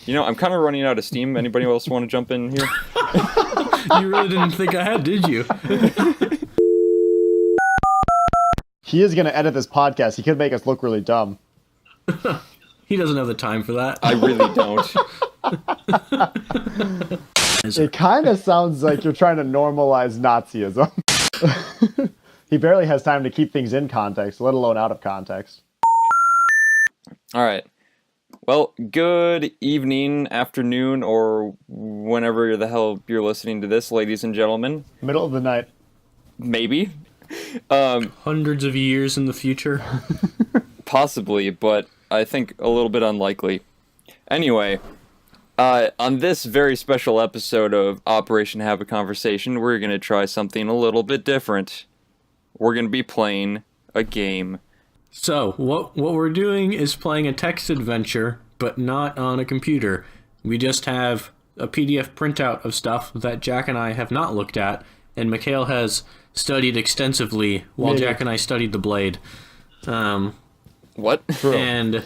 I'm kind of running out of steam. Anybody else want to jump in here? You really didn't think I had, did you? He is going to edit this podcast. He could make us look really dumb. He doesn't have the time for that. I really don't. It kind of sounds like you're trying to normalize Nazism. He barely has time to keep things in context, let alone out of context. All right. Well, good evening, afternoon, or whenever the hell you're listening to this, ladies and gentlemen. Middle of the night. Maybe. Hundreds of years in the future. Possibly, but I think a little bit unlikely. Anyway, on this very special episode of Operation Have a Conversation, we're going to try something a little bit different. We're going to be playing a game. So, what we're doing is playing a text adventure, but not on a computer. We just have a PDF printout of stuff that Jack and I have not looked at, and Mikhail has studied extensively while Jack and I studied the Blade. What? And...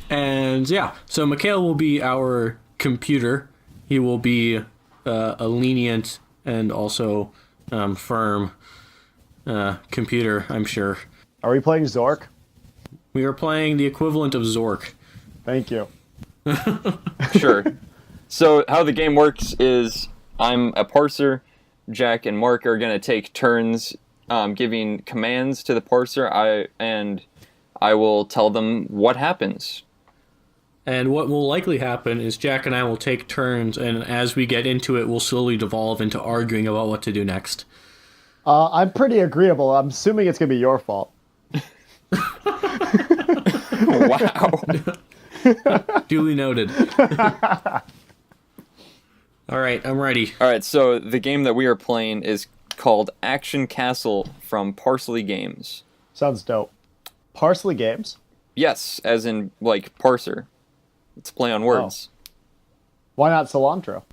and, yeah, so Mikhail will be our computer. He will be a lenient and also... firm computer, I'm sure. Are we playing Zork? We are playing the equivalent of Zork. Thank you. Sure. So how the game works is I'm a parser. Jack and Mark are going to take turns giving commands to the parser. I will tell them what happens. And what will likely happen is Jack and I will take turns, and as we get into it, we'll slowly devolve into arguing about what to do next. I'm pretty agreeable. I'm assuming it's going to be your fault. Wow. Duly noted. All right, I'm ready. All right, so the game that we are playing is called Action Castle from Parsley Games. Sounds dope. Parsley Games? Yes, as in, like, parser. It's a play on words. Oh. Why not cilantro?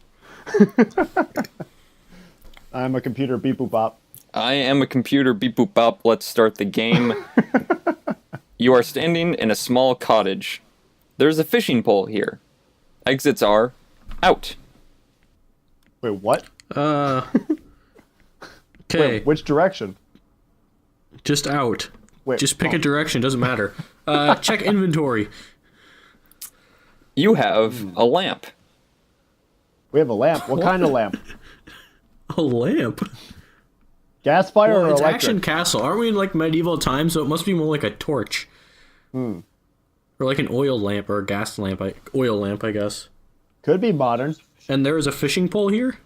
I'm a computer beep boop bop. I am a computer beep boop bop. Let's start the game. You are standing in a small cottage. There's a fishing pole here. Exits are out. Wait, what? Okay. Wait, which direction? Just out. Wait, Just pick a direction, doesn't matter. Check inventory. You have a lamp. We have a lamp. What kind of lamp? A lamp? Gas fire or It's electric? Action Castle. Aren't we in like medieval times? So it must be more like a torch. Or like an oil lamp or a gas lamp. Oil lamp, I guess. Could be modern. And there is a fishing pole here?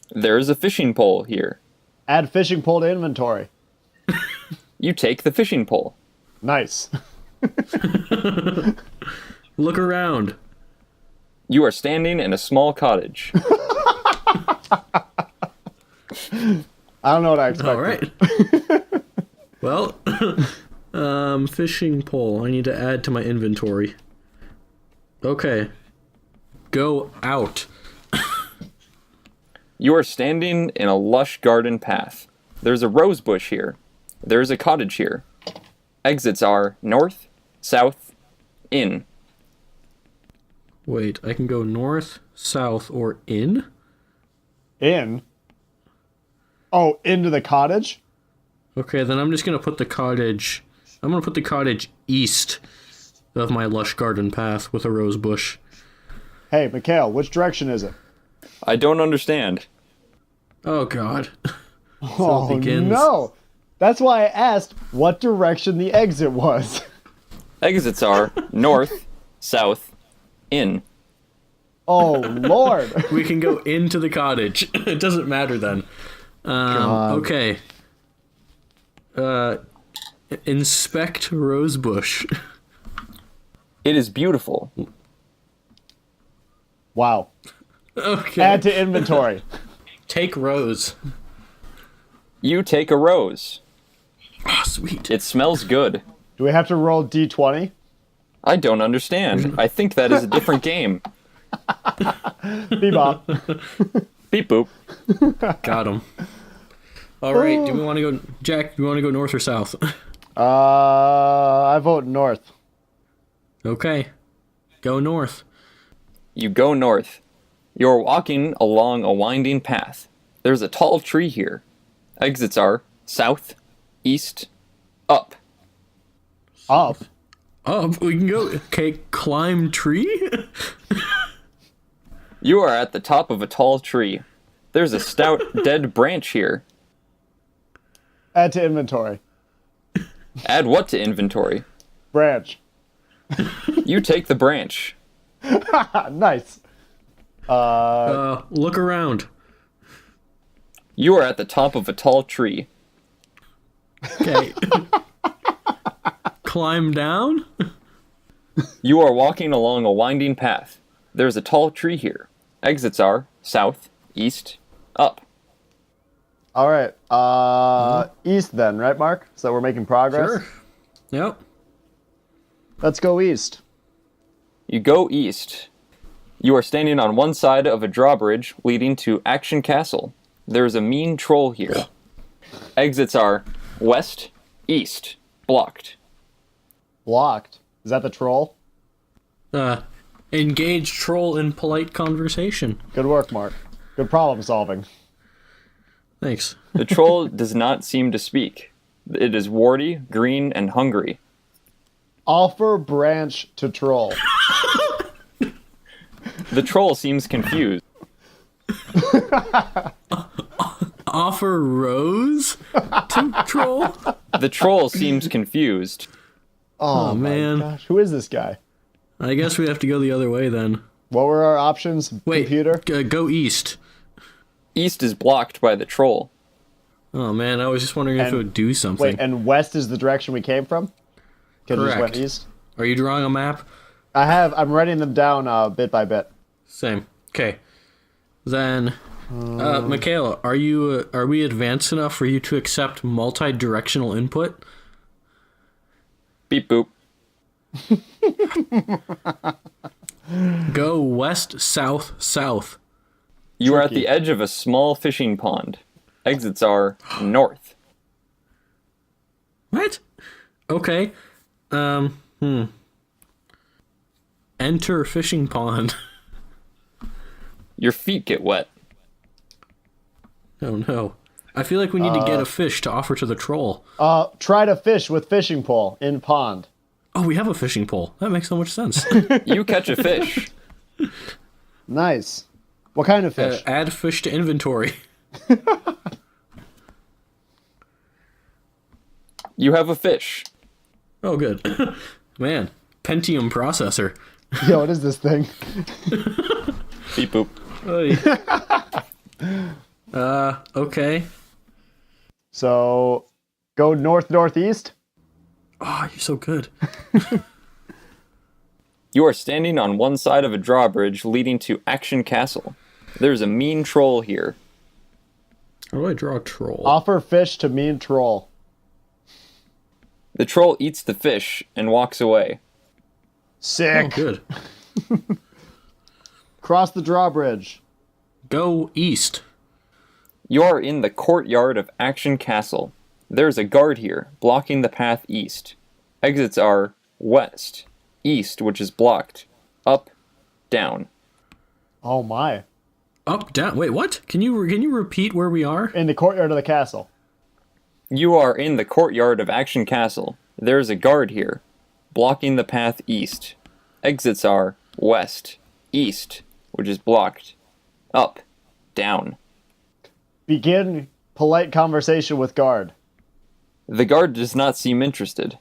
There is a fishing pole here. Add fishing pole to inventory. You take the fishing pole. Nice. Look around. You are standing in a small cottage. I don't know what I expected. All right. Well, fishing pole. I need to add to my inventory. Okay. Go out. You are standing in a lush garden path. There's a rose bush here. There's a cottage here. Exits are north, south, in. Wait, I can go north, south, or in? In? Oh, into the cottage? Okay, then I'm just going to put the cottage... I'm going to put the cottage east of my lush garden path with a rose bush. Hey, Mikhail, which direction is it? I don't understand. Oh, God. Oh, it begins. no! That's why I asked what direction the exit was. Exits are north, south, in. Oh, Lord. We can go into the cottage. It doesn't matter then. Okay. Inspect rose bush. It is beautiful. Wow. Okay. Add to inventory. Take rose. You take a rose. Oh, sweet. It smells good. Do we have to roll D20? I don't understand. I think that is a different game. Bebop. Beep boop. Got him. All right. Do we want to go, Jack? Do we want to go north or south? I vote north. Okay. Go north. You go north. You're walking along a winding path. There's a tall tree here. Exits are south, east, up. Up. Up. We can go. Okay, climb tree? You are at the top of a tall tree. There's a stout, dead branch here. Add to inventory. Add what to inventory? Branch. You take the branch. Nice. Look around. You are at the top of a tall tree. Okay. Climb down? You are walking along a winding path. There's a tall tree here. Exits are south, east, up. All right. East then, right, Mark? So we're making progress. Sure. Yep. Let's go east. You go east. You are standing on one side of a drawbridge leading to Action Castle. There's a mean troll here. Exits are west, east, blocked. Blocked. Is that the troll? Engage troll in polite conversation. Good work, Mark. Good problem solving. Thanks. The troll does not seem to speak. It is warty, green, and hungry. Offer branch to troll. The troll seems confused. Offer rose to troll? The troll seems confused. Oh, man. my gosh. Who is this guy? I guess we have to go the other way then. What were our options? Wait, Computer? go east. East is blocked by the troll. Oh man, I was just wondering if it would do something. Wait, and west is the direction we came from? Because we just went Correct. east? Are you drawing a map? I'm writing them down bit by bit. Same. Okay. Then, Michaela, are we advanced enough for you to accept multi-directional input? Beep boop. Go west, south, south. You are at Tricky. the edge of a small fishing pond. Exits are north. What? Okay. Enter fishing pond. Your feet get wet. Oh no. I feel like we need to get a fish to offer to the troll. Try to fish with fishing pole in pond. Oh, we have a fishing pole. That makes so much sense. You catch a fish. Nice. What kind of fish? Add fish to inventory. You have a fish. Oh, good. Man, Pentium processor. Yo, what is this thing? Beep boop. Okay. So, go north-northeast? Oh, you're so good. You are standing on one side of a drawbridge leading to Action Castle. There's a mean troll here. How do I draw a troll? Offer fish to mean troll. The troll eats the fish and walks away. Oh, Sick. good. Cross the drawbridge. Go east. You are in the courtyard of Action Castle. There's a guard here, blocking the path east. Exits are west, east, which is blocked, up, down. Oh my. Up, down. Wait, what? Can you repeat where we are? In the courtyard of the castle. You are in the courtyard of Action Castle. There's a guard here, blocking the path east. Exits are west, east, which is blocked, up, down. Begin polite conversation with guard. The guard does not seem interested.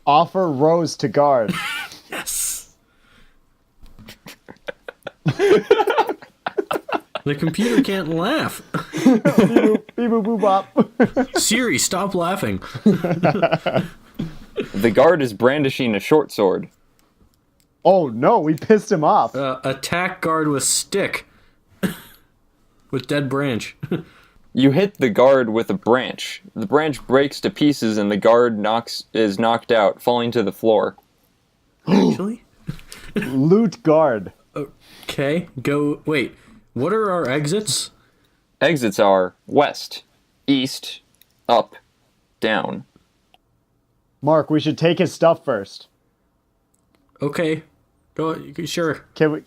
Offer rose to guard. Yes. The computer can't laugh. Beep boop boop bop. Siri, stop laughing. The guard is brandishing a short sword. Oh no, we pissed him off. Attack guard with stick. With dead branch. You hit the guard with a branch. The branch breaks to pieces and the guard is knocked out, falling to the floor. Actually? Loot guard. Okay, go. Wait, what are our exits? Exits are west, east, up, down. Mark, we should take his stuff first. Okay. Go. Sure. Can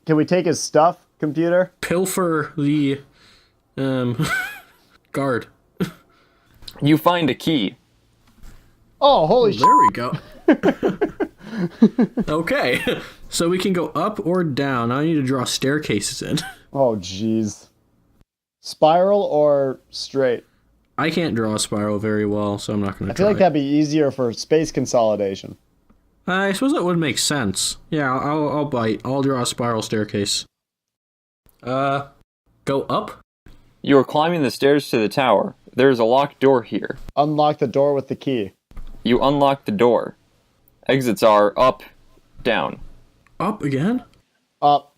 we take his stuff, computer? Pilfer the guard. You find a key. Oh, holy shit. There we go. Okay. So we can go up or down. I need to draw staircases in. Oh, jeez. Spiral or straight? I can't draw a spiral very well, so I'm not going to I try. feel like that'd be easier for space consolidation. I suppose that would make sense. Yeah, I'll bite. I'll draw a spiral staircase. Go up? You are climbing the stairs to the tower. There is a locked door here. Unlock the door with the key. You unlock the door. Exits are up, down. Up again? Up.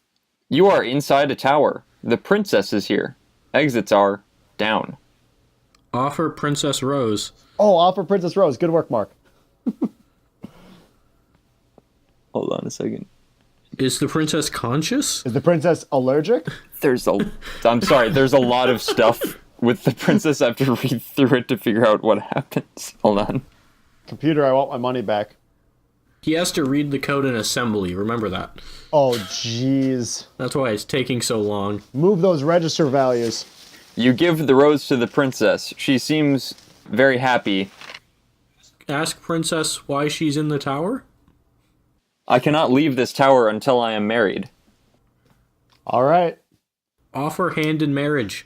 You are inside a tower. The princess is here. Exits are down. Offer Princess Rose. Oh, offer Princess Rose. Good work, Mark. Hold on a second. Is the princess conscious? Is the princess allergic? I'm sorry, there's a lot of stuff with the princess. I have to read through it to figure out what happens. Hold on. Computer, I want my money back. He has to read the code in assembly, remember that. Oh, jeez. That's why it's taking so long. Move those register values. You give the rose to the princess. She seems very happy. Ask Princess why she's in the tower? I cannot leave this tower until I am married. All right. Offer hand in marriage.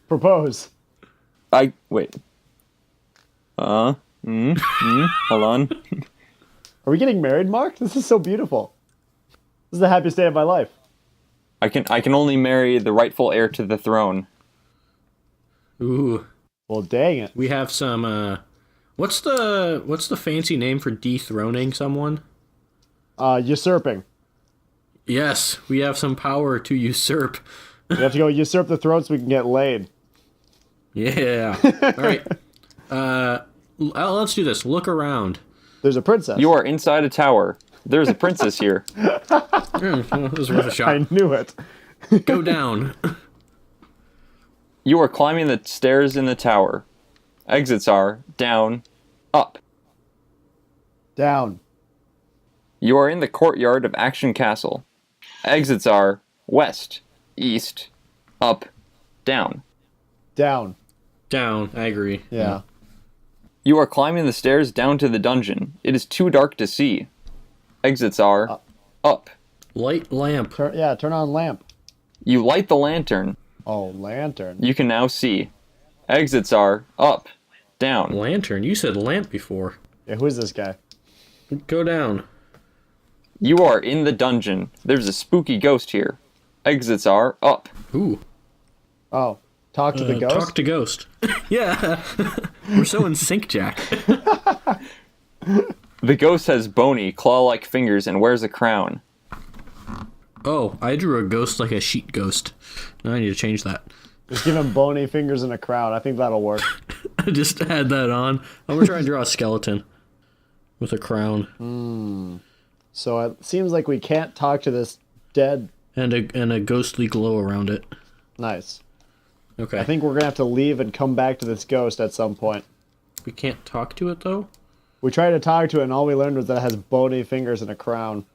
Propose. Wait. Hold on. Are we getting married, Mark? This is so beautiful. This is the happiest day of my life. I can only marry the rightful heir to the throne. Ooh. Well, dang it. We have some, what's the fancy name for dethroning someone? Usurping. Yes, we have some power to usurp. We have to go usurp the throne so we can get laid. Yeah. All right. Let's do this. Look around. There's a princess. You are inside a tower. There's a princess here. This is worth a shot. I knew it. Go down. You are climbing the stairs in the tower. Exits are down, up. Down. You are in the courtyard of Action Castle. Exits are west, east, up, down. Down. Down. I agree. Yeah. You are climbing the stairs down to the dungeon. It is too dark to see. Exits are up. Light lamp. Turn on lamp. You light the lantern. Oh, lantern. You can now see. Exits are up, down. Lantern? You said lamp before. Yeah, who is this guy? Go down. You are in the dungeon. There's a spooky ghost here. Exits are up. Ooh. Oh, talk to the ghost? Talk to ghost. Yeah. We're so in sync, Jack. The ghost has bony, claw-like fingers and wears a crown. Oh, I drew a ghost like a sheet ghost. Now I need to change that. Just give him bony fingers and a crown. I think that'll work. I just had that on. I'm gonna try and draw a skeleton with a crown. So it seems like we can't talk to this dead. And a ghostly glow around it. Nice. Okay. I think we're gonna have to leave and come back to this ghost at some point. We can't talk to it though? We tried to talk to it and all we learned was that it has bony fingers and a crown.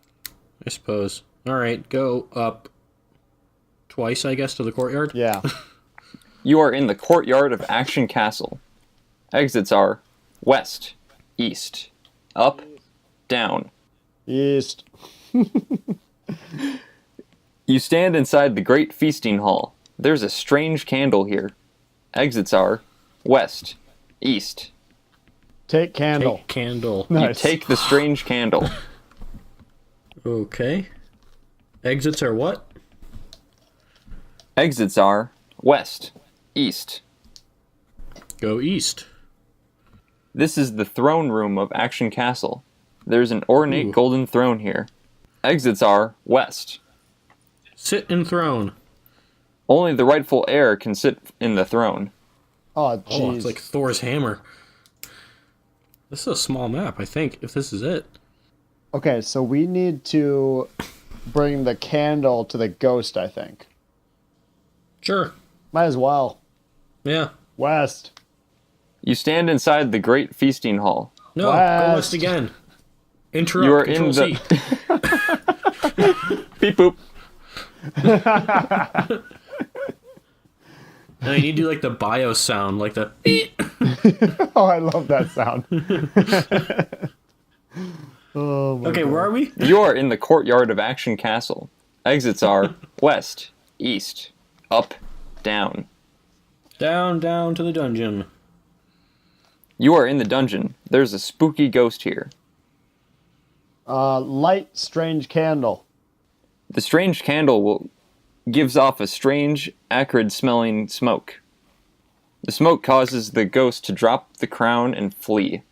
I suppose. Alright, go up twice, I guess, to the courtyard? Yeah. You are in the courtyard of Action Castle. Exits are west, east, up, down. East. You stand inside the great feasting hall. There's a strange candle here. Exits are west, east. Take candle. Take candle. You Nice. take the strange candle. Okay. Exits are what? Exits are west, east. Go east. This is the throne room of Action Castle. There's an ornate Ooh. golden throne here. Exits are west. Sit in throne. Only the rightful heir can sit in the throne. Oh, Oh, jeez. it's like Thor's hammer. This is a small map, I think, if this is it. Okay, so we need to bring the candle to the ghost, I think. Sure. Might as well. Yeah. West. You stand inside the great feasting hall. No, go West. west again. Interrupt. You are Control in C. the... Beep boop. No, you need to do like the BIOS sound, like the. Oh, I love that sound. Oh my Okay, God. where are we? You are in the courtyard of Action Castle. Exits are west, east, up, down. Down to the dungeon. You are in the dungeon. There's a spooky ghost here. Light, strange candle. The strange candle gives off a strange, acrid-smelling smoke. The smoke causes the ghost to drop the crown and flee.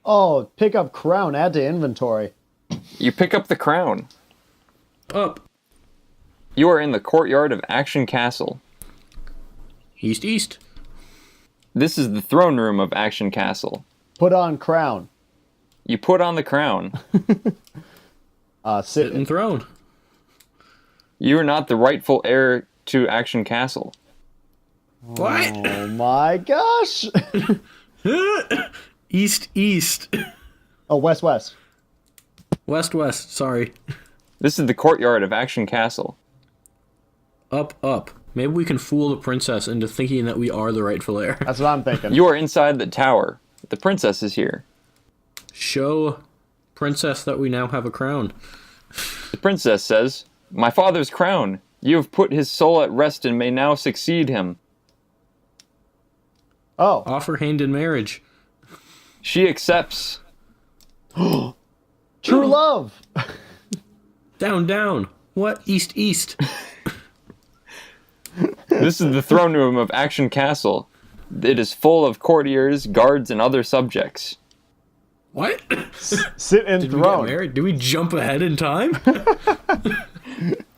Oh, pick up crown, add to inventory. You pick up the crown. Up. You are in the courtyard of Action Castle. East. This is the throne room of Action Castle. Put on crown. You put on the crown. Sit Sit and throne. You are not the rightful heir to Action Castle. What? Oh my gosh. East. Oh, west. West. Sorry. This is the courtyard of Action Castle. Up. Maybe we can fool the princess into thinking that we are the rightful heir. That's what I'm thinking. You are inside the tower. The princess is here. Show princess that we now have a crown. The princess says, "My father's crown. You have put his soul at rest and may now succeed him." Oh, Offer hand in marriage. She accepts. true love. Down. What? East. This is the throne room of Action Castle. It is full of courtiers, guards, and other subjects. Sit What? in Did we get throne. married? Did we jump ahead in time?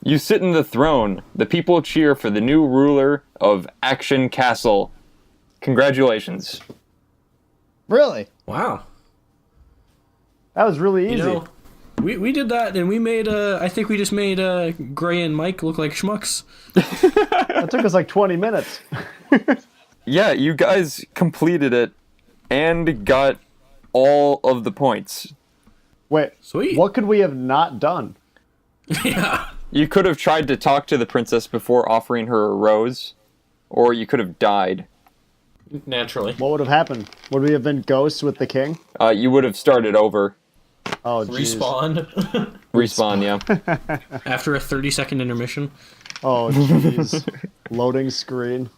You sit in the throne. The people cheer for the new ruler of Action Castle. Congratulations. Really? Wow. That was really easy. You know, we did that, and we made I think we just made Gray and Mike look like schmucks. That took us like 20 minutes. Yeah, you guys completed it and got all of the points. Wait, Sweet. what could we have not done? Yeah. You could have tried to talk to the princess before offering her a rose, or you could have died. Naturally. What would have happened? Would we have been ghosts with the king? You would have started over. Oh, jeez. Respawn. Respawn, yeah. After a 30-second intermission. Oh, jeez. Loading screen.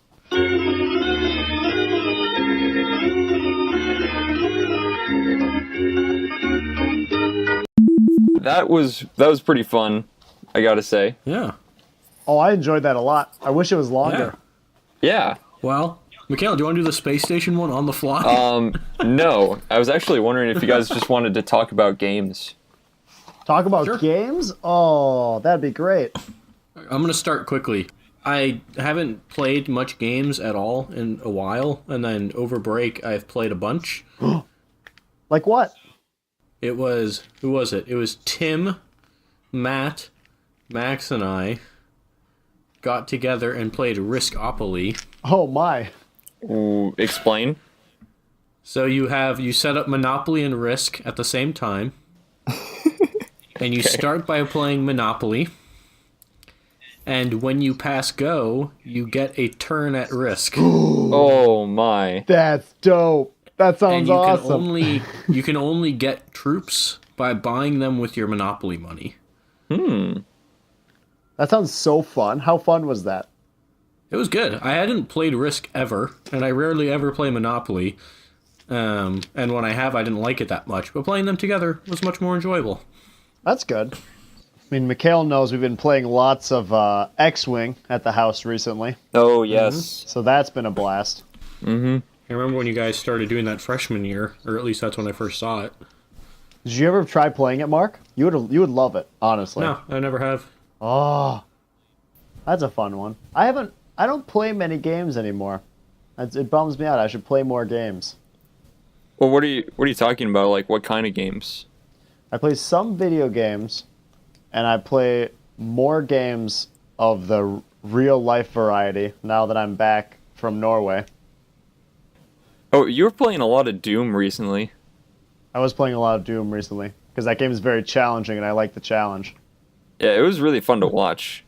That was pretty fun, I gotta say. Yeah. Oh, I enjoyed that a lot. I wish it was longer. Yeah. Well, Mikhail, do you want to do the space station one on the fly? No. I was actually wondering if you guys just wanted to talk about games. Talk about Sure. games? Oh, that'd be great. I'm going to start quickly. I haven't played much games at all in a while, and then over break I've played a bunch. Like what? It was, who was it? It was Tim, Matt, Max, and I got together and played Riskopoly. Oh my. Ooh, explain. So you set up Monopoly and Risk at the same time. And you start by playing Monopoly. And when you pass go, you get a turn at Risk. Oh my. That's dope. That And sounds you awesome. you can only get troops by buying them with your Monopoly money. That sounds so fun. How fun was that? It was good. I hadn't played Risk ever, and I rarely ever play Monopoly. And when I have, I didn't like it that much. But playing them together was much more enjoyable. That's good. I mean, Mikhail knows we've been playing lots of X-Wing at the house recently, Oh, yes. so that's been a blast. I remember when you guys started doing that freshman year, or at least that's when I first saw it. Did you ever try playing it, Mark? You would love it, honestly. No, I never have. Oh, that's a fun one. I don't play many games anymore. It bums me out. I should play more games. Well, what are you talking about? Like, what kind of games? I play some video games, and I play more games of the real life variety now that I'm back from Norway. Oh, you were playing a lot of Doom recently. I was playing a lot of Doom recently because that game is very challenging, and I like the challenge. Yeah, it was really fun to watch.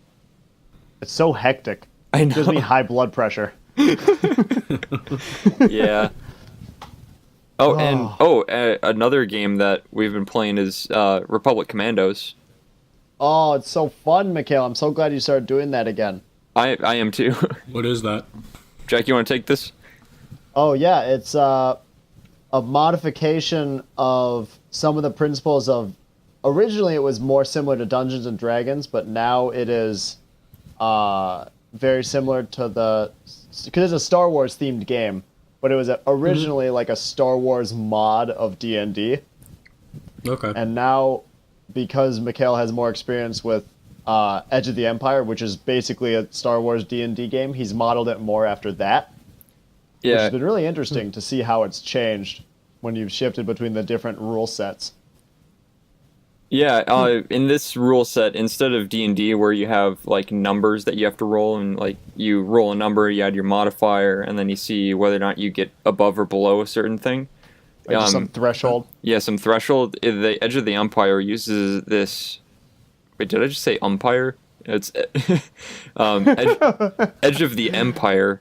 It's so hectic. I It gives me know. high blood pressure. Yeah. Another game that we've been playing is Republic Commandos. Oh, it's so fun, Mikhail. I'm so glad you started doing that again. I am too. What is that? Jack, you want to take this? Oh yeah, it's a modification of some of the principles of. Originally, it was more similar to Dungeons and Dragons, but now it is very similar to the because it's a Star Wars themed game, but it was originally like a Star Wars mod of D&D, Okay. and now because Mikhail has more experience with Edge of the Empire, which is basically a Star Wars D&D game, he's modeled it more after that. Which Yeah. has been really interesting to see how it's changed when you've shifted between the different rule sets. Yeah, in this rule set, instead of D&D where you have like numbers that you have to roll and like you roll a number, you add your modifier, and then you see whether or not you get above or below a certain thing. Like just some threshold. Yeah, some threshold. The Edge of the Empire uses this. Wait, did I just say umpire? It's Edge of the Empire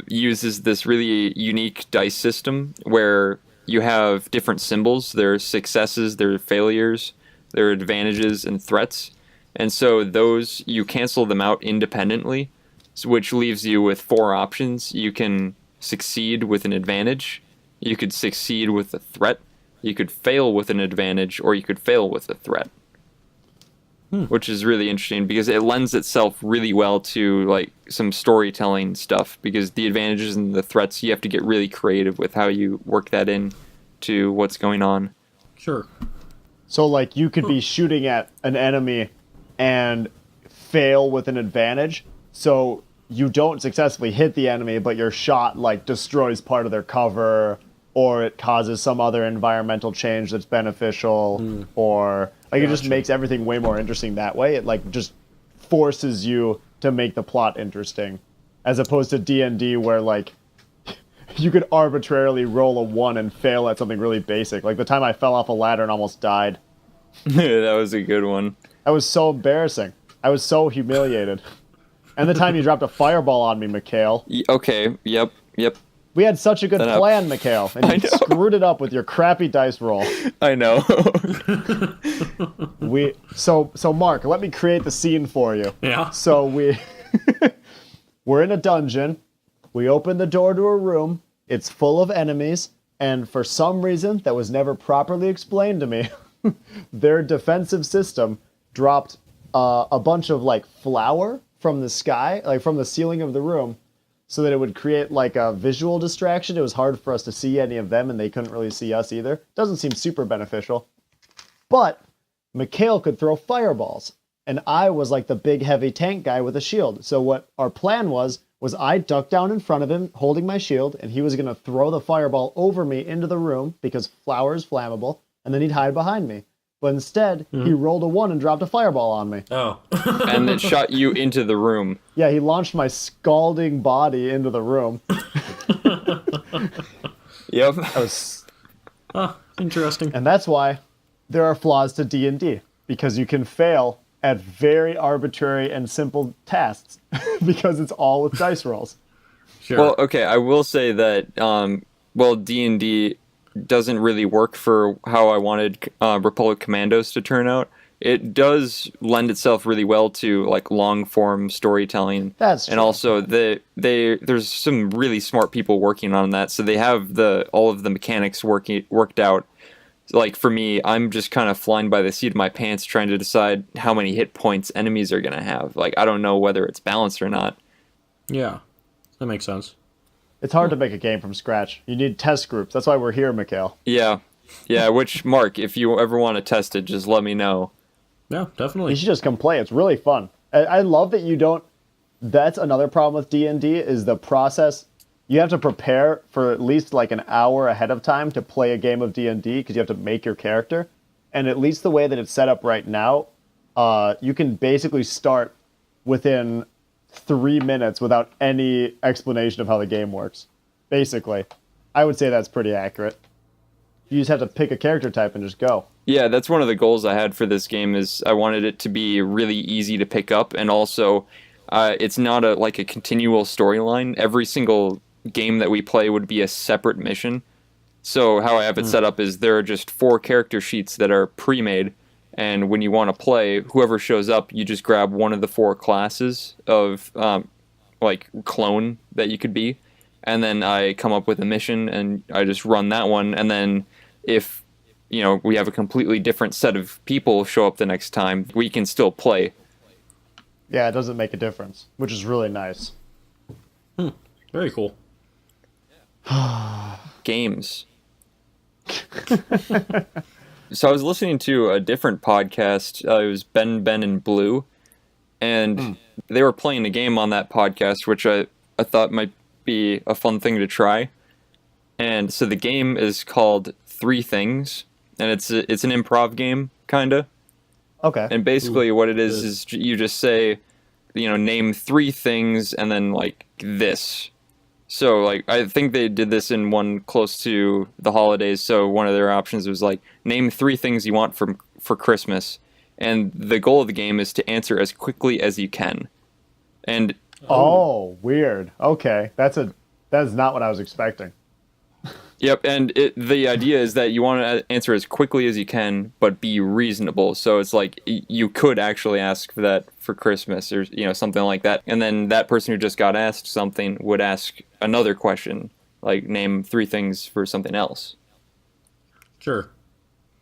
uses this really unique dice system where you have different symbols. There are successes, there are failures, there are advantages and threats. And so those, you cancel them out independently, which leaves you with four options. You can succeed with an advantage, you could succeed with a threat, you could fail with an advantage, or you could fail with a threat. Which is really interesting because it lends itself really well to like some storytelling stuff, because the advantages and the threats, you have to get really creative with how you work that in to what's going on. Sure. So, like, you could be shooting at an enemy and fail with an advantage. So you don't successfully hit the enemy, but your shot, like, destroys part of their cover, or it causes some other environmental change that's beneficial, or... Like, it just Gotcha. makes everything way more interesting that way. It, like, just forces you to make the plot interesting. As opposed to D&D where, like, you could arbitrarily roll a 1 and fail at something really basic. Like, the time I fell off a ladder and almost died. That was a good one. That was so embarrassing. I was so humiliated. And the time you dropped a fireball on me, Mikhail. Okay, yep. We had such a good Then I- plan, Mikhail, and I you know. screwed it up with your crappy dice roll. I know. So Mark, let me create the scene for you. Yeah. So we're in a dungeon. We open the door to a room. It's full of enemies, and for some reason that was never properly explained to me, their defensive system dropped a bunch of like flour from the sky, like from the ceiling of the room, so that it would create like a visual distraction. It was hard for us to see any of them, and they couldn't really see us either. Doesn't seem super beneficial. But Mikhail could throw fireballs, and I was like the big heavy tank guy with a shield. So what our plan was I ducked down in front of him holding my shield, and he was going to throw the fireball over me into the room because flour is flammable, and then he'd hide behind me. But instead, he rolled a 1 and dropped a fireball on me. Oh. And it shot you into the room. Yeah, he launched my scalding body into the room. Yep. That was, Interesting. and that's why there are flaws to D&D, because you can fail at very arbitrary and simple tasks because it's all with dice rolls. Sure. Well, okay, I will say that D&D doesn't really work for how I wanted Republic Commandos to turn out. It does lend itself really well to like long form storytelling. That's true. And also there's some really smart people working on that, so they have all of the mechanics worked out. Like for me, I'm just kind of flying by the seat of my pants trying to decide how many hit points enemies are going to have. Like I don't know whether it's balanced or not. yeah. That makes sense. It's hard to make a game from scratch. You need test groups. That's why we're here, Mikhail. Yeah. Which, Mark, if you ever want to test it, just let me know. Yeah, You definitely. should just come play. It's really fun. I love that you don't... That's another problem with D&D is the process. You have to prepare for at least like an hour ahead of time to play a game of D&D because you have to make your character. And at least the way that it's set up right now, you can basically start within 3 minutes without any explanation of how the game works. Basically. I would say that's pretty accurate. You just have to pick a character type and just go. Yeah, that's one of the goals I had for this game is I wanted it to be really easy to pick up, and also it's not a continual storyline. Every single game that we play would be a separate mission. So how I have it set up is there are just 4 character sheets that are pre-made, and when you want to play, whoever shows up, you just grab one of the 4 classes of clone that you could be, and then I come up with a mission and I just run that one, and then if we have a completely different set of people show up the next time, we can still play. Yeah, it doesn't make a difference, which is really nice. Very cool. Games. So I was listening to a different podcast. It was Ben, and Blue, and they were playing a game on that podcast, which I thought might be a fun thing to try. And so the game is called 3 Things, and it's an improv game, kinda. Okay. And basically what it is you just say, name 3 things and then this. So I think they did this in one close to the holidays. So one of their options was name 3 things you want for Christmas. And the goal of the game is to answer as quickly as you can. And oh, weird. Okay. That is not what I was expecting. Yep, and the idea is that you want to answer as quickly as you can, but be reasonable. So it's you could actually ask for that for Christmas or something like that, and then that person who just got asked something would ask another question, name 3 things for something else. Sure.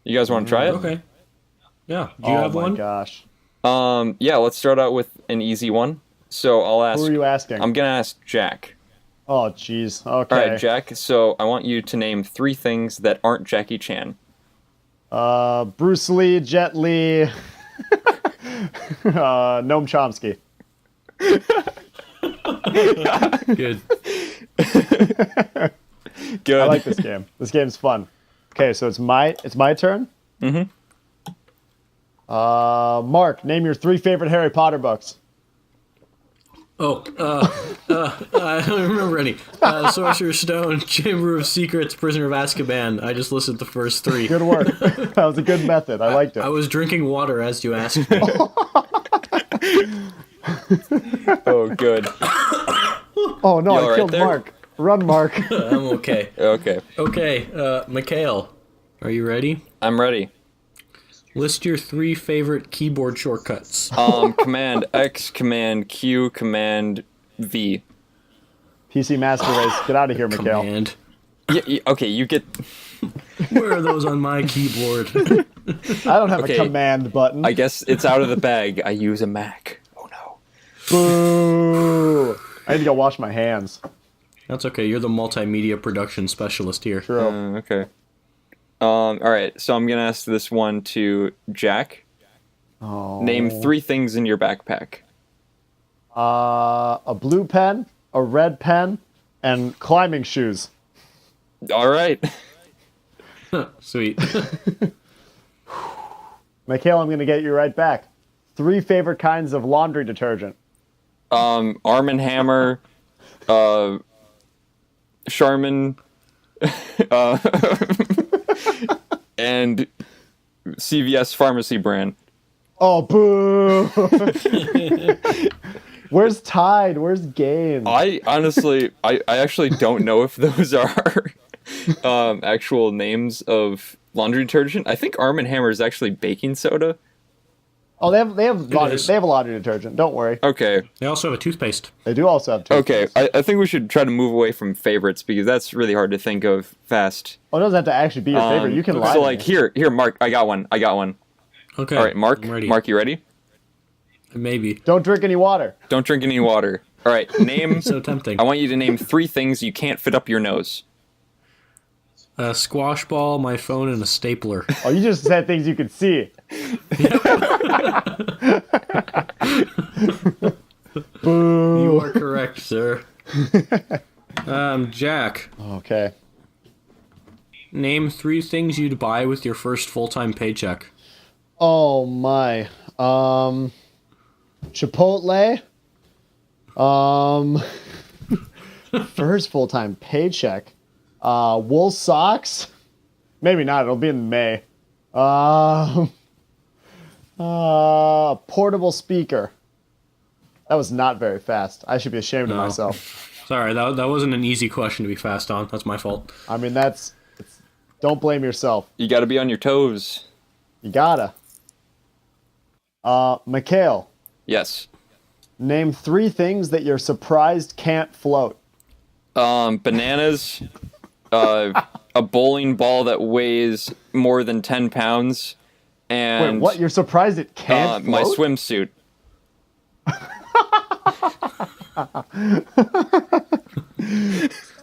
You guys want to try it? Okay. Yeah. Do you have one? Oh my gosh. Yeah. Let's start out with an easy one. So I'll ask. Who are you asking? I'm gonna ask Jack. Oh, jeez. Okay. All right, Jack. So I want you to name 3 things that aren't Jackie Chan. Bruce Lee, Jet Li, Noam Chomsky. Good. Good. I like this game. This game's fun. Okay, so it's my turn. Mm-hmm. Mark, name your 3 favorite Harry Potter books. Oh, I don't remember any. Sorcerer's Stone, Chamber of Secrets, Prisoner of Azkaban. I just listed the first 3. Good work. That was a good method. I liked it. I was drinking water as you asked me. Oh, good. Oh, no, You I all right killed there? Mark. Run, Mark. I'm okay. Okay. Okay, Mikhail, are you ready? I'm ready. List your 3 favorite keyboard shortcuts. Command X, Command Q, Command V. PC Master Race. Get out of here, Mikhail. Command. Yeah, okay, you get... Where are those on my keyboard? I don't have Okay. a command button. I guess it's out of the bag. I use a Mac. Oh, no. Boo! I need to go wash my hands. That's okay, you're the multimedia production specialist here. True. Okay. All right, so I'm going to ask this one to Jack. Oh. Name 3 things in your backpack. A blue pen, a red pen, and climbing shoes. All right. Sweet. Mikhail, I'm going to get you right back. 3 favorite kinds of laundry detergent. Arm & Hammer, Charmin, and CVS pharmacy brand. Oh, boo! Where's Tide? Where's Games? I honestly, I actually don't know if those are actual names of laundry detergent. I think Arm & Hammer is actually baking soda. Oh, they have laundry, is. they have a laundry detergent. Don't worry. Okay, They also have a toothpaste. They do also have toothpaste. okay. I think we should try to move away from favorites because that's really hard to think of fast. Oh, it doesn't have to actually be your favorite. You can lie. So to like me. here, Mark. I got one. Okay. All right, Mark. I'm ready. Mark, you ready? Maybe. Don't drink any water. Don't drink any water. All right, name. So tempting. I want you to name 3 things you can't fit up your nose. A squash ball, my phone, and a stapler. Oh, you just said things you could see. Boo. You are correct, sir. Jack, Okay. name 3 things you'd buy with your first full-time paycheck. Oh my. Chipotle. First full-time paycheck. Wool socks? Maybe not. It'll be in May. Portable speaker. That was not very fast. I should be ashamed of myself. Sorry, that wasn't an easy question to be fast on. That's my fault. I mean, don't blame yourself. You gotta be on your toes. You gotta. Mikhail, Yes. name 3 things that you're surprised can't float. Bananas, a bowling ball that weighs more than 10 pounds, and Wait, what? You're surprised it can't my float? swimsuit.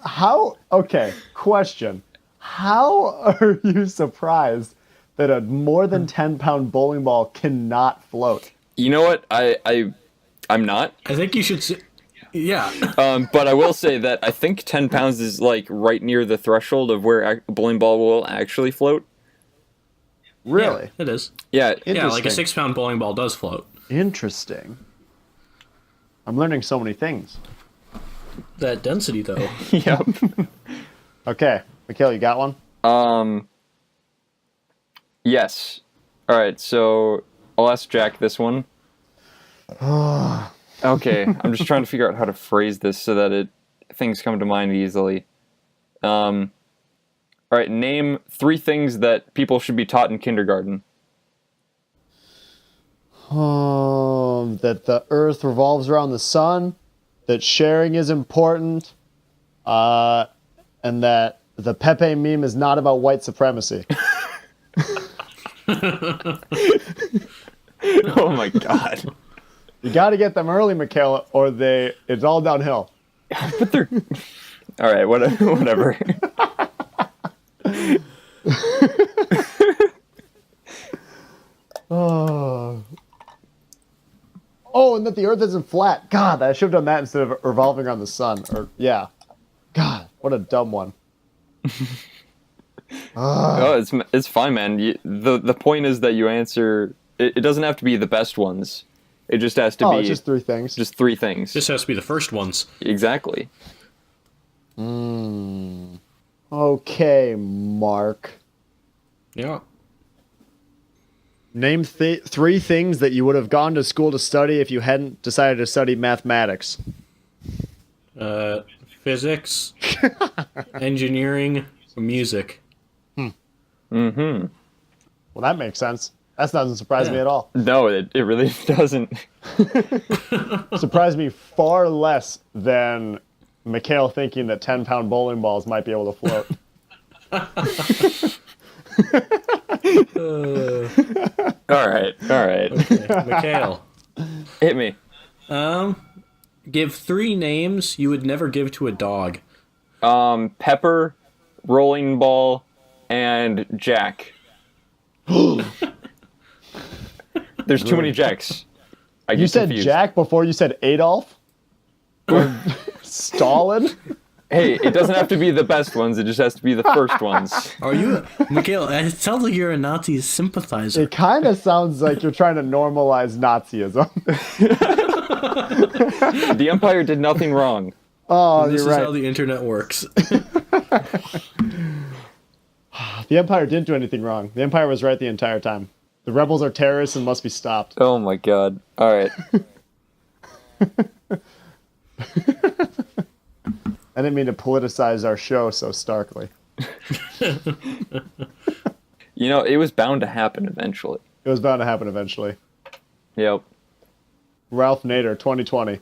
How? Okay, question. How are you surprised that a more than 10-pound bowling ball cannot float? You know what? I'm not. I think you should. Yeah. But I will say that I think 10 pounds is like right near the threshold of where a bowling ball will actually float. Really? Yeah, it is. Yeah. Yeah, like a Interesting. 6-pound bowling ball does float. Interesting. I'm learning so many things. That density, though. Yep. Okay, Mikhail, you got one? Yes. All right. So I'll ask Jack this one. Okay. I'm just trying to figure out how to phrase this so that things come to mind easily. All right. Name 3 things that people should be taught in kindergarten. That the Earth revolves around the sun, that sharing is important, and that the Pepe meme is not about white supremacy. Oh my god. You got to get them early, Mikhail, or it's all downhill. But they're all right. Whatever. Oh, and that the Earth isn't flat. God, I should have done that instead of revolving around the sun. Or yeah. God, what a dumb one. Oh, it's fine, man. The point is that you answer. It doesn't have to be the best ones. It just has to be It's just 3 things. just 3 things. This has to be the first ones. Exactly. Okay, Mark. Yeah. Name 3 things that you would have gone to school to study if you hadn't decided to study mathematics. Physics, engineering, music. Mm-hmm. Well, that makes sense. That doesn't surprise me at all. No, it really doesn't. Surprised me far less than Mikhail thinking that 10-pound bowling balls might be able to float. All right. Okay, Mikhail. Hit me. Give 3 names you would never give to a dog. Pepper, rolling ball, and Jack. There's too many Jacks. I You get said confused. Jack before you said Adolf? Or Stalin? Hey, it doesn't have to be the best ones. It just has to be the first ones. Are you, Mikhail? It sounds like you're a Nazi sympathizer. It kind of sounds like you're trying to normalize Nazism. The Empire did nothing wrong. Oh, This you're is right. how the internet works. The Empire didn't do anything wrong. The Empire was right the entire time. The rebels are terrorists and must be stopped. Oh my god. All right. I didn't mean to politicize our show so starkly. You know, it was bound to happen eventually. It was bound to happen eventually. Yep. Ralph Nader, 2020.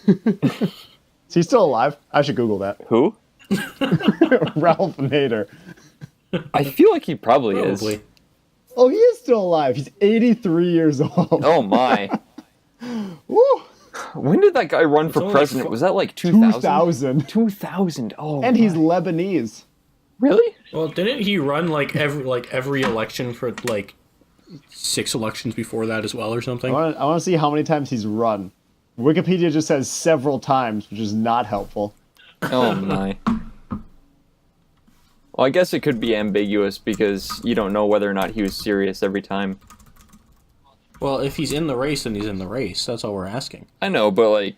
Is he still alive? I should Google that. Who? Ralph Nader. I feel like he probably Probably. is. Oh, he is still alive. He's 83 years old. Oh my. Woo! When did that guy run for only like president? Was that like 2000? 2000. 2000. Oh. And he's my. Lebanese. Really? Well, didn't he run like every election for like 6 elections before that as well or something? I want to see how many times he's run. Wikipedia just says several times, which is not helpful. Oh my. Well, I guess it could be ambiguous because you don't know whether or not he was serious every time. Well, if he's in the race, then he's in the race. That's all we're asking. I know, but like,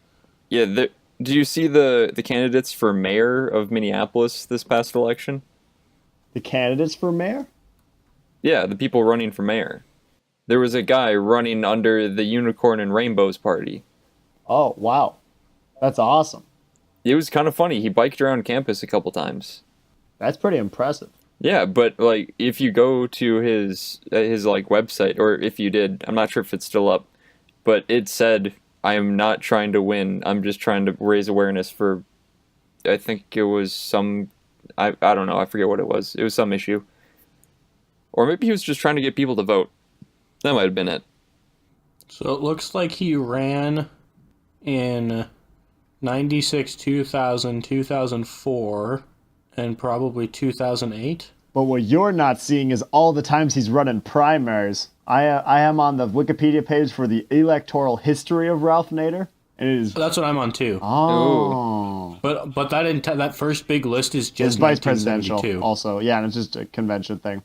yeah, Do you see the candidates for mayor of Minneapolis this past election? The candidates for mayor? Yeah, the people running for mayor. There was a guy running under the Unicorn and Rainbows Party. Oh, wow. That's awesome. It was kind of funny. He biked around campus a couple times. That's pretty impressive. Yeah, but like if you go to his like website, or if you did, I'm not sure if it's still up, but it said, "I am not trying to win. I'm just trying to raise awareness for," I think it was some, I don't know, I forget what it was. It was some issue, or maybe he was just trying to get people to vote. That might have been it. So it looks like he ran in 96, 2000, 2004, and probably 2008. But what you're not seeing is all the times he's running primaries. I am on the Wikipedia page for the electoral history of Ralph Nader, and it is. That's what I'm on too. Oh. But that first big list is It's just vice presidential 1972. also. Yeah, and it's just a convention thing.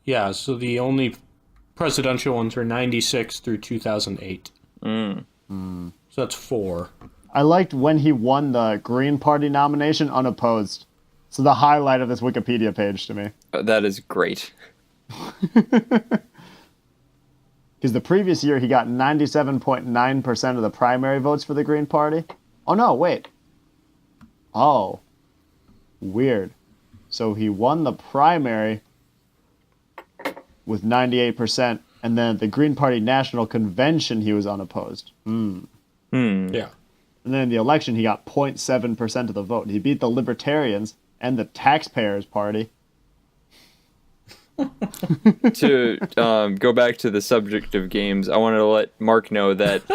Yeah, so the only presidential ones are 96 through 2008. So that's 4. I liked when he won the Green Party nomination unopposed. So the highlight of this Wikipedia page to me. That is great. Because the previous year he got 97.9% of the primary votes for the Green Party. Oh no, wait. Oh. Weird. So he won the primary with 98%, and then at the Green Party National Convention he was unopposed. Yeah. And then in the election he got 0.7% of the vote. He beat the Libertarians and the Taxpayers Party. To go back to the subject of games, I wanted to let Mark know that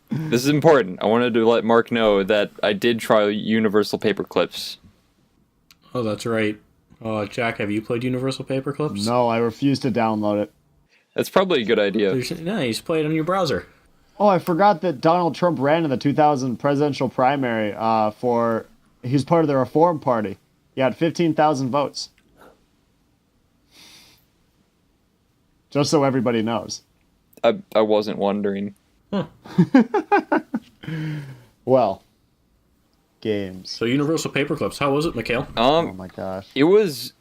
this is important. I wanted to let Mark know that I did try Universal Paperclips. Oh, that's right. Jack, have you played Universal Paperclips? No, I refuse to download it. That's probably a good idea. No, you just play it on your browser. Oh, I forgot that Donald Trump ran in the 2000 presidential primary he was part of the Reform Party. He had 15,000 votes. Just so everybody knows. I wasn't wondering. Well, games. So Universal Paperclips, how was it, Mikhail? Oh my gosh. It was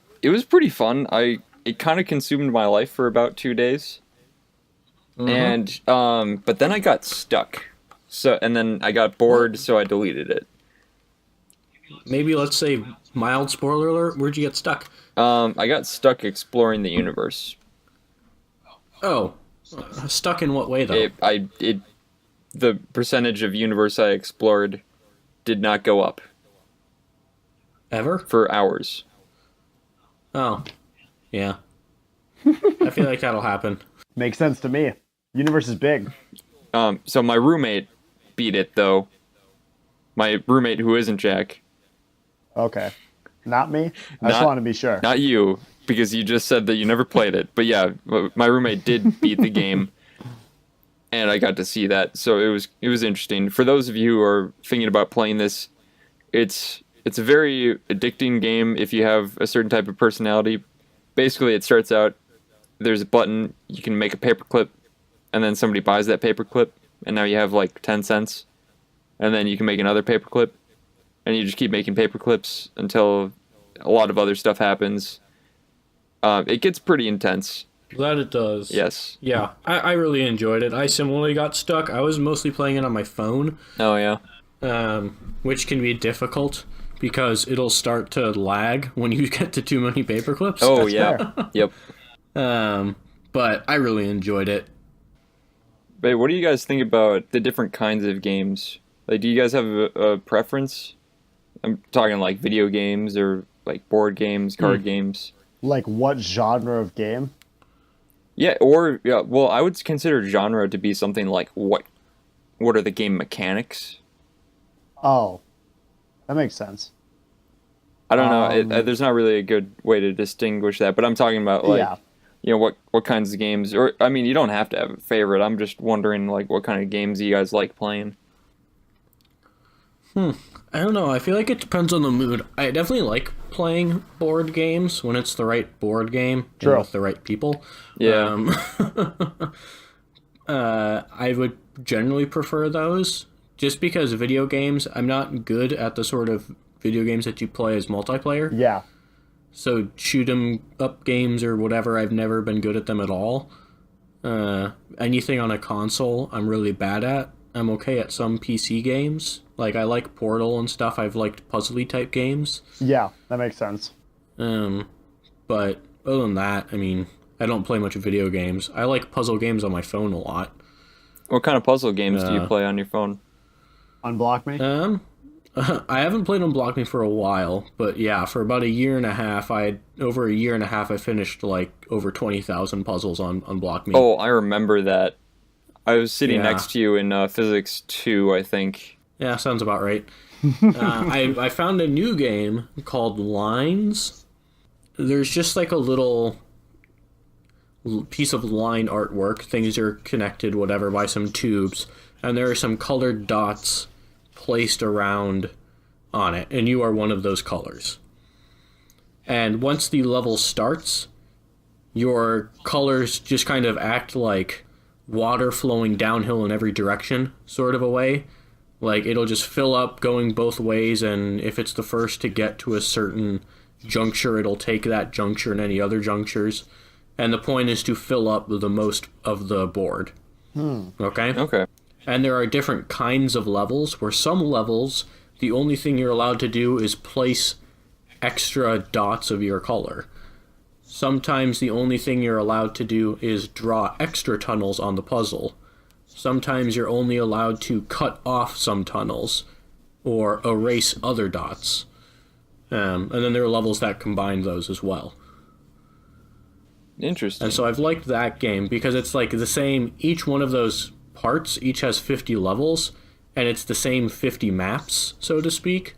pretty fun. It kind of consumed my life for about 2 days. And but then I got stuck. And then I got bored, so I deleted it. Maybe let's say mild spoiler alert. Where'd you get stuck? I got stuck exploring the universe. Oh, stuck in what way though? The percentage of universe I explored did not go up Ever? for hours. Oh, yeah. I feel like that'll happen. Makes sense to me. Universe is big. So my roommate beat it though. My roommate who isn't Jack. Okay. Not me? I just want to be sure. Not you, because you just said that you never played it. But yeah, my roommate did beat the game, and I got to see that. So it was interesting. For those of you who are thinking about playing this, it's a very addicting game if you have a certain type of personality. Basically, it starts out, there's a button, you can make a paperclip, and then somebody buys that paperclip, and now you have like 10 cents. And then you can make another paperclip, and you just keep making paperclips until a lot of other stuff happens. It gets pretty intense. That it does. Yes. Yeah, I really enjoyed it. I similarly got stuck. I was mostly playing it on my phone, Oh, yeah. which can be difficult because it'll start to lag when you get to too many paperclips. Oh, yeah. Yep. But I really enjoyed it. But what do you guys think about the different kinds of games? Like, do you guys have a preference? I'm talking like video games or like board games, card games. Like what genre of game? Yeah, well, I would consider genre to be something like what are the game mechanics? Oh. That makes sense. I don't know. There's not really a good way to distinguish that, but I'm talking about like, Yeah. you know, what kinds of games, or I mean, you don't have to have a favorite. I'm just wondering like what kind of games you guys like playing. I don't know. I feel like it depends on the mood. I definitely like playing board games when it's the right board game and True. with the right people. Yeah. I would generally prefer those, just because video games, I'm not good at the sort of video games that you play as multiplayer. Yeah. So shoot 'em up games or whatever, I've never been good at them at all. Anything on a console, I'm really bad at. I'm okay at some PC games. Like, I like Portal and stuff. I've liked puzzly type games. Yeah, that makes sense. But other than that, I mean, I don't play much video games. I like puzzle games on my phone a lot. What kind of puzzle games do you play on your phone? Unblock me? I haven't played Unblock Me for a while, but yeah, for about a year and a half, over a year and a half, I finished like over 20,000 puzzles on Unblock Me. Oh, I remember that. I was sitting Yeah. next to you in Physics 2, I think. Yeah, sounds about right. I found a new game called Lines. There's just like a little piece of line artwork. Things are connected, whatever, by some tubes, and there are some colored dots placed around on it, and you are one of those colors. And once the level starts, your colors just kind of act like water flowing downhill in every direction, sort of a way. Like, it'll just fill up going both ways, and if it's the first to get to a certain juncture, it'll take that juncture and any other junctures. And the point is to fill up the most of the board. Okay? Okay. And there are different kinds of levels, where some levels, the only thing you're allowed to do is place extra dots of your color. Sometimes the only thing you're allowed to do is draw extra tunnels on the puzzle. Sometimes you're only allowed to cut off some tunnels or erase other dots. And then there are levels that combine those as well. Interesting. And so I've liked that game because it's like the same, each one of those parts each has 50 levels, and it's the same 50 maps, so to speak,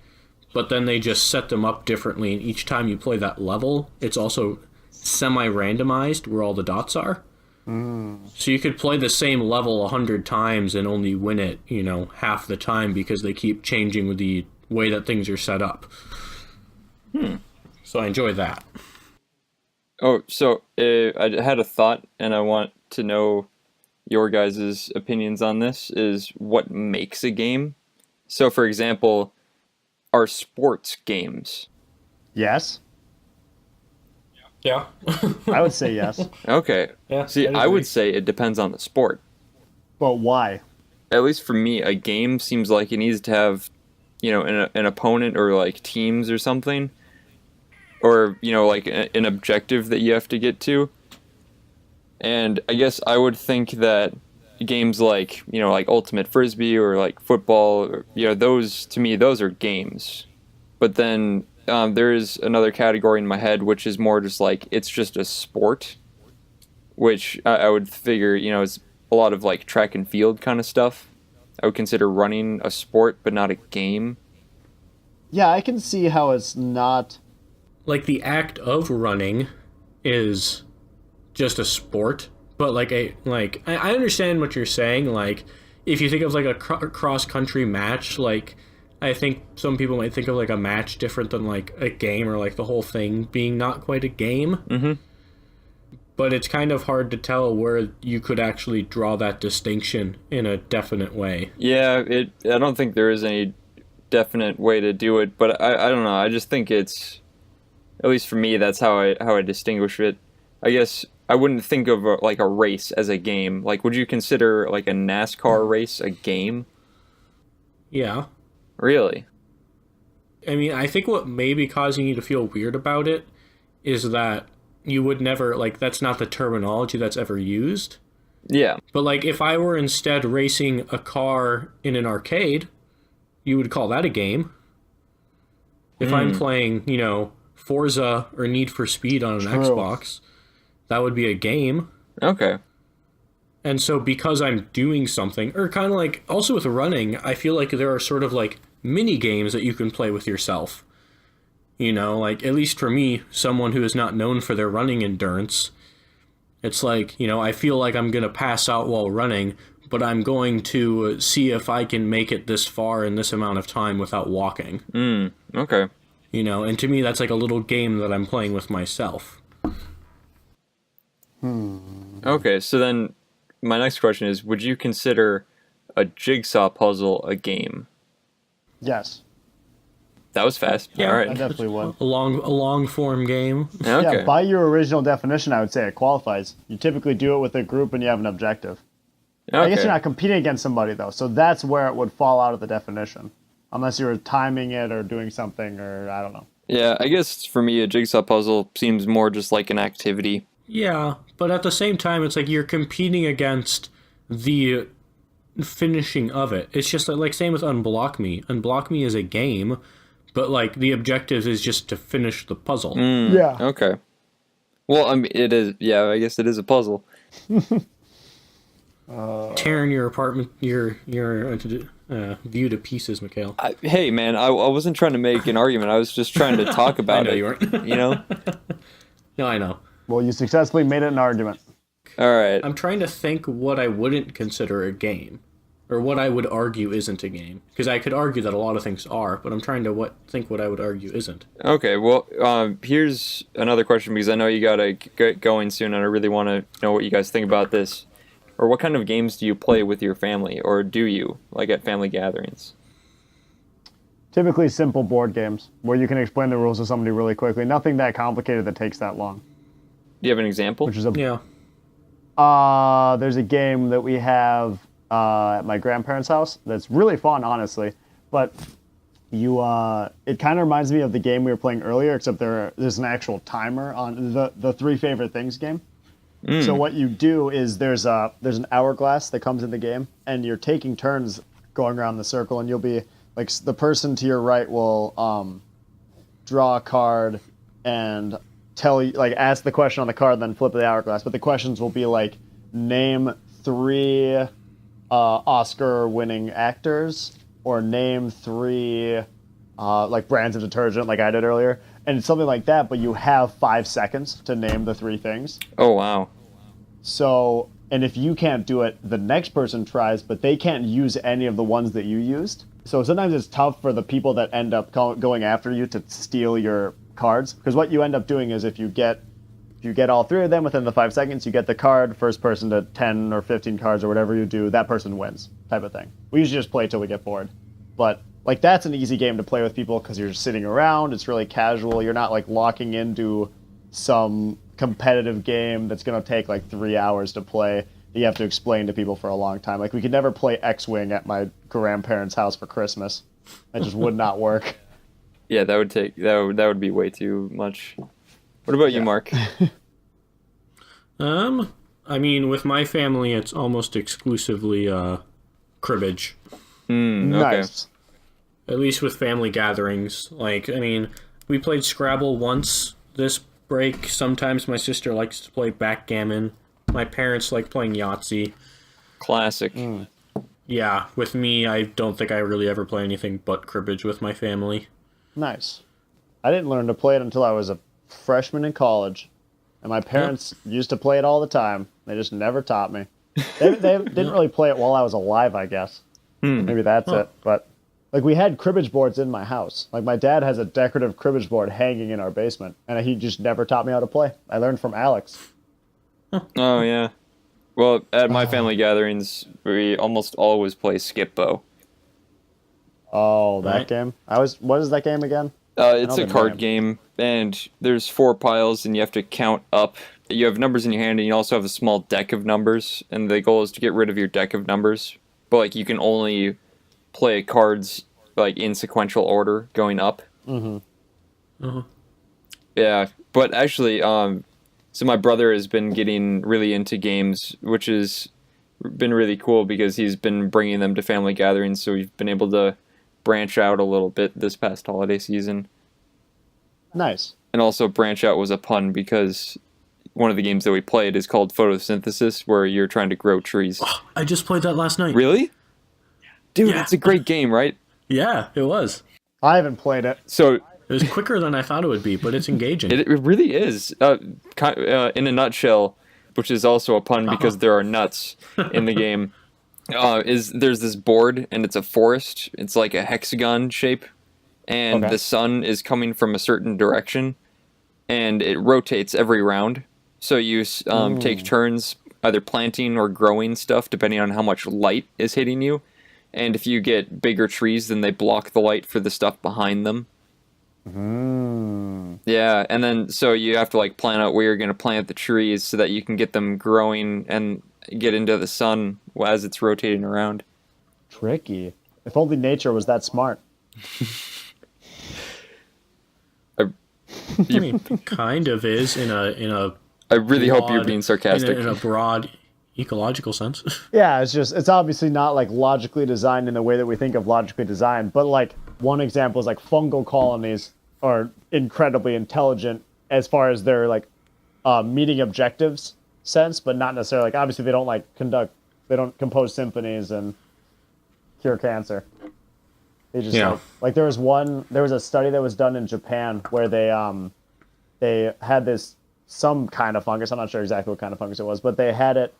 but then they just set them up differently, and each time you play that level, it's also semi-randomized where all the dots are. So you could play the same level 100 times and only win it, half the time, because they keep changing with the way that things are set up. So I enjoy that. Oh, so I had a thought, and I want to know your guys' opinions on this, is what makes a game. So, for example, are sports games? Yes. Yeah. I would say yes. Okay. Yeah, See, I'd I agree. would say it depends on the sport. But why? At least for me, a game seems like it needs to have, an opponent or like teams or something. Or, like an objective that you have to get to. And I guess I would think that games like, like Ultimate Frisbee or like football, those, to me, those are games. But then there's another category in my head, which is more just like, it's just a sport, which I would figure, is a lot of like track and field kind of stuff. I would consider running a sport, but not a game. Yeah, I can see how it's not... Like, the act of running is just a sport, but I understand what you're saying. Like, if you think of like a cross country match, like, I think some people might think of like a match different than like a game, or like the whole thing being not quite a game. Mm-hmm. But it's kind of hard to tell where you could actually draw that distinction in a definite way. Yeah, I don't think there is any definite way to do it, but I don't know. I just think it's, at least for me, that's how I distinguish it. I guess I wouldn't think of a race as a game. Like, would you consider like a NASCAR race a game? Yeah. Really? I mean, I think what may be causing you to feel weird about it is that you would never, like, that's not the terminology that's ever used. Yeah. But, like, if I were instead racing a car in an arcade, you would call that a game. If I'm playing, Forza or Need for Speed on an True. Xbox, that would be a game. Okay. And so because I'm doing something, or kind of like, also with running, I feel like there are sort of like mini games that you can play with yourself. Like, at least for me, someone who is not known for their running endurance, it's like, I feel like I'm going to pass out while running, but I'm going to see if I can make it this far in this amount of time without walking. Okay. And to me, that's like a little game that I'm playing with myself. Okay, so then my next question is, would you consider a jigsaw puzzle a game? Yes, That was fast. Yeah. All I right. definitely would. A long form game. Okay. Yeah, by your original definition, I would say it qualifies. You typically do it with a group and you have an objective. I guess Okay. you're not competing against somebody, though, so that's where it would fall out of the definition. Unless you were timing it or doing something, or I don't know. Yeah, I guess for me, a jigsaw puzzle seems more just like an activity. Yeah, but at the same time, it's like you're competing against the finishing of it. It's just like same with Unblock Me. Unblock Me is a game, but like the objective is just to finish the puzzle. Yeah. Okay. Well, I mean, it is. Yeah, I guess it is a puzzle. Tearing your apartment, your view to pieces, Mikhail. Hey, man, I wasn't trying to make an argument. I was just trying to talk I about know it. you weren't. You know? No, I know. Well, you successfully made it an argument. All right. I'm trying to think what I wouldn't consider a game, or what I would argue isn't a game. Because I could argue that a lot of things are, but I'm trying to think what I would argue isn't. Okay. Well, here's another question because I know you gotta get going soon, and I really want to know what you guys think about this. Or what kind of games do you play with your family, or do you like at family gatherings? Typically simple board games where you can explain the rules to somebody really quickly. Nothing that complicated that takes that long. Do you have an example? Which is a Yeah. there's a game that we have at my grandparents' house that's really fun, honestly. But it kind of reminds me of the game we were playing earlier, except there's an actual timer on the three favorite things game. So what you do is there's an hourglass that comes in the game, and you're taking turns going around the circle, and you'll be like the person to your right will draw a card and tell you, like, ask the question on the card, then flip the hourglass. But the questions will be like, name 3 Oscar-winning actors, or name 3 like brands of detergent, like I did earlier. And it's something like that, but you have 5 seconds to name the 3 things. Oh, wow. So, and if you can't do it, the next person tries, but they can't use any of the ones that you used. So sometimes it's tough for the people that end up going after you to steal your cards. Because what you end up doing is if you get all 3 of them within the 5 seconds, you get the card. First person to 10 or 15 cards or whatever you do, that person wins, type of thing. We usually just play till we get bored. But like that's an easy game to play with people because you're just sitting around. It's really casual. You're not like locking into some competitive game that's going to take like 3 hours to play. You have to explain to people for a long time. Like we could never play X-Wing at my grandparents' house for Christmas. It just would not work. Yeah, that would be way too much. What about you, Mark? I mean, with my family, it's almost exclusively cribbage. Okay. Nice. At least with family gatherings. Like, I mean, we played Scrabble once this break. Sometimes my sister likes to play backgammon. My parents like playing Yahtzee. Classic. Yeah, with me, I don't think I really ever play anything but cribbage with my family. Nice. I didn't learn to play it until I was a freshman in college. And my parents used to play it all the time. They just never taught me. They didn't really play it while I was alive, I guess. Maybe that's it. But like we had cribbage boards in my house. Like my dad has a decorative cribbage board hanging in our basement, and he just never taught me how to play. I learned from Alex. Oh, yeah. Well, at my family gatherings, we almost always play Skip Bo. Oh, that Right. game. What is that game again? It's know a the card name. game, and there's 4 piles, and you have to count up. You have numbers in your hand, and you also have a small deck of numbers, and the goal is to get rid of your deck of numbers. But like you can only play cards like in sequential order going up. Yeah, but actually, so my brother has been getting really into games, which has been really cool because he's been bringing them to family gatherings, so we've been able to branch out a little bit this past holiday season. Nice. And also branch out was a pun because one of the games that we played is called photosynthesis, where you're trying to grow trees. I just played that last night. Really? Dude, Yeah. it's a great game, right? Yeah, it was. I haven't played it. So It was quicker than I thought it would be, but it's engaging. it really is. In a nutshell, which is also a pun because there are nuts in the game, there's this board, and it's a forest. It's like a hexagon shape, and Okay. the sun is coming from a certain direction, and it rotates every round. So you take turns either planting or growing stuff, depending on how much light is hitting you. And if you get bigger trees, then they block the light for the stuff behind them. Yeah, and then so you have to like plan out where you're going to plant the trees so that you can get them growing and get into the sun as it's rotating around. Tricky. If only nature was that smart. I mean, it kind of is in a I really hope you're broad- being sarcastic. in a broad ecological sense. Yeah, it's obviously not like logically designed in the way that we think of logically designed, but like one example is like fungal colonies are incredibly intelligent as far as their like meeting objectives sense, but not necessarily like obviously they don't compose symphonies and cure cancer. They just Yeah. like there was a study that was done in Japan where they had this some kind of fungus. I'm not sure exactly what kind of fungus it was, but they had it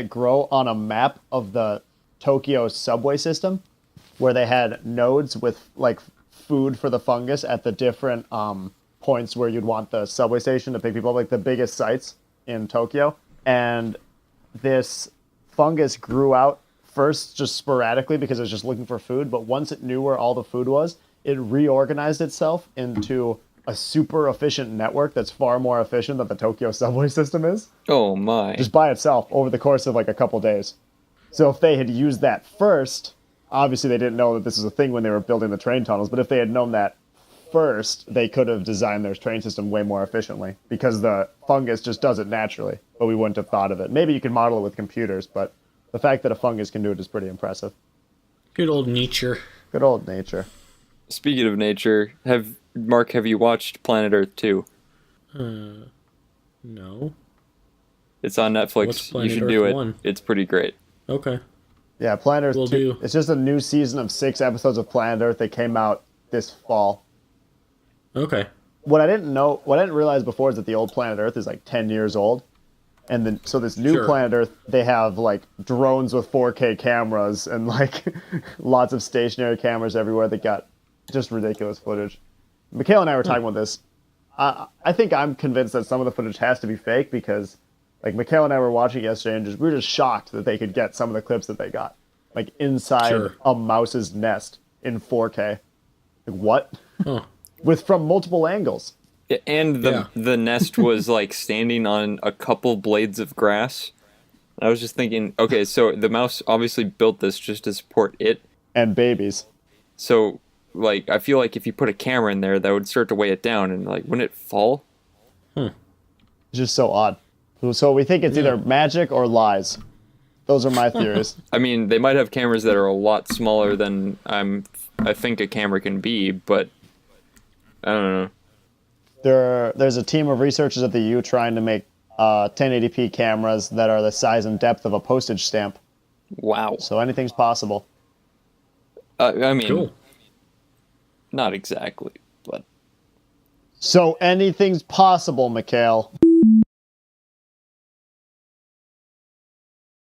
grow on a map of the Tokyo subway system, where they had nodes with like food for the fungus at the different points where you'd want the subway station to pick people up, like the biggest sites in Tokyo. And this fungus grew out first just sporadically because it was just looking for food, but once it knew where all the food was, it reorganized itself into a super efficient network that's far more efficient than the Tokyo subway system is, Oh my. just by itself over the course of like a couple days. So if they had used that first, obviously they didn't know that this was a thing when they were building the train tunnels, but if they had known that first, they could have designed their train system way more efficiently because the fungus just does it naturally, but we wouldn't have thought of it. Maybe you could model it with computers, but the fact that a fungus can do it is pretty impressive. Good old nature. Good old nature. Speaking of nature, have you watched Planet Earth 2? No. It's on Netflix. What's You Planet should Earth do it. 1? It's pretty great. Okay. Yeah, Planet Earth Will 2. do. It's just a new season of 6 episodes of Planet Earth that came out this fall. Okay. What I didn't realize before is that the old Planet Earth is like 10 years old. And then, so this new Sure. Planet Earth, they have like drones with 4K cameras and like lots of stationary cameras everywhere that got just ridiculous footage. Mikhail and I were talking about this. I think I'm convinced that some of the footage has to be fake because like Mikhail and I were watching yesterday and we were just shocked that they could get some of the clips that they got. Like inside Sure. a mouse's nest in 4K. Like what? Huh. From multiple angles. Yeah, and the nest was like standing on a couple blades of grass. I was just thinking, okay, so the mouse obviously built this just to support it. And babies. So, like, I feel like if you put a camera in there, that would start to weigh it down, and like, wouldn't it fall? It's just so odd. So we think it's either magic or lies. Those are my theories. I mean, they might have cameras that are a lot smaller than I think a camera can be, but I don't know. There's a team of researchers at the U trying to make 1080p cameras that are the size and depth of a postage stamp. Wow. So anything's possible. I mean, Cool. not exactly, but So anything's possible, Mikhail.